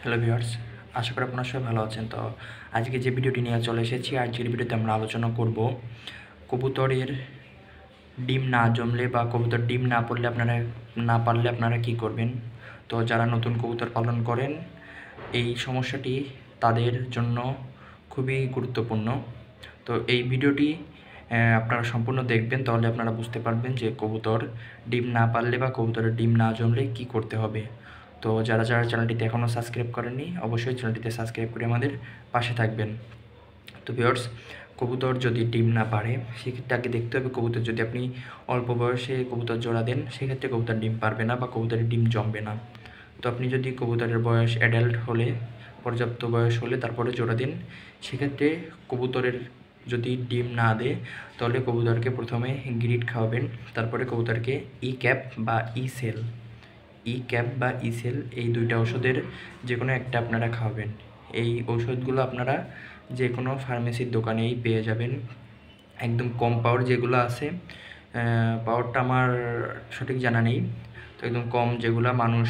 Hello viewers, আশা করি আপনারা সবাই ভালো আছেন। তো আজকে যে ভিডিওটি নিয়ে চলে এসেছি, আজকের ভিডিওতে আমরা আলোচনা করব কবুতরের ডিম না জমলে বা কবুতর ডিম না পারলে আপনারা কি করবেন। তো যারা নতুন কবুতর পালন করেন এই সমস্যাটি তাদের জন্য খুবই গুরুত্বপূর্ণ। তো এই ভিডিওটি আপনারা সম্পূর্ণ দেখবেন, তাহলে আপনারা বুঝতে পারবেন যে কবুতর ডিম না পারলে বা কবুতরের ডিম না জমলে কি করতে হবে। তো যারা চ্যানেলটিতে এখনও সাবস্ক্রাইব করেননি, অবশ্যই চ্যানেলটিতে সাবস্ক্রাইব করে আমাদের পাশে থাকবেন। তো ভিউয়ার্স, কবুতর যদি ডিম না পারে সেক্ষেত্রে আগে দেখতে হবে কবুতর যদি আপনি অল্প বয়সে কবুতর জোড়া দেন সেক্ষেত্রে কবুতর ডিম পারবে না বা কবুতরের ডিম জমবে না। তো আপনি যদি কবুতরের বয়স অ্যাডাল্ট হলে, পর্যাপ্ত বয়স হলে তারপরে জোড়া দিন, সেক্ষেত্রে কবুতরের যদি ডিম না দেয় তাহলে কবুতরকে প্রথমে গ্রিড খাওয়াবেন, তারপরে কবুতরকে ই ক্যাপ বা ই সেল এই দুইটা ওষুধের যে কোনো একটা আপনারা খাওয়াবেন। এই ঔষধগুলো আপনারা যে কোনো ফার্মেসির দোকানেই পেয়ে যাবেন। একদম কম পাওয়ার যেগুলো আছে, পাওয়ারটা আমার সঠিক জানা নেই, তো একদম কম যেগুলো মানুষ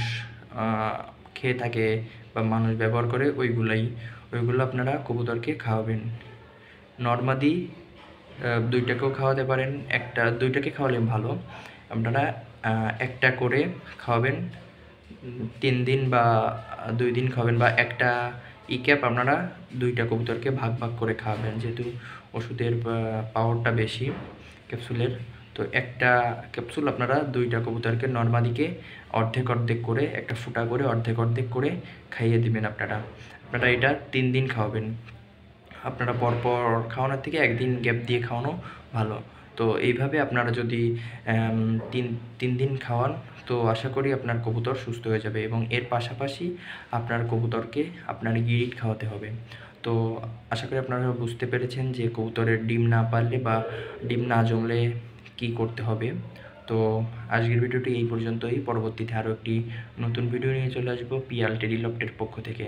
খেয়ে থাকে বা মানুষ ব্যবহার করে ওইগুলো আপনারা কবুতরকে খাওয়াবেন। নর্মাদি দুইটাকেও খাওয়াতে পারেন, দুইটাকে খাওয়ালে ভালো। আপনারা একটা করে খাওয়াবেন, 3 দিন বা 2 দিন খাওয়াবেন, বা একটা ই ক্যাপ আপনারা দুইটা কবুতরকে ভাগ করে খাওয়াবেন, যেহেতু ওষুধের পাওয়ারটা বেশি ক্যাপসুলের। তো একটা ক্যাপসুল আপনারা দুইটা কবুতরকে নর্মাদিকে অর্ধেক করে একটা ফুটা করে অর্ধেক করে খাইয়ে দিবেন। আপনারা এটা 3 দিন খাওয়াবেন। আপনারা পরপর খাওয়ানোর থেকে একদিন গ্যাপ দিয়ে খাওয়ানো ভালো। তো এইভাবে আপনারা যদি তিন দিন খাওয়ান তো আশা করি আপনার কবুতর সুস্থ হয়ে যাবে, এবং এর পাশাপাশি আপনার কবুতরকে আপনার গিরিট খাওয়াতে হবে। তো আশা করি আপনারা বুঝতে পেরেছেন যে কবুতরের ডিম না পারলে বা ডিম না জমলে কি করতে হবে। তো আজকের ভিডিওটি এই পর্যন্তই। পরবর্তীতে আরও একটি নতুন ভিডিও নিয়ে চলে আসবো পিয়াল টেডি লফটের পক্ষ থেকে।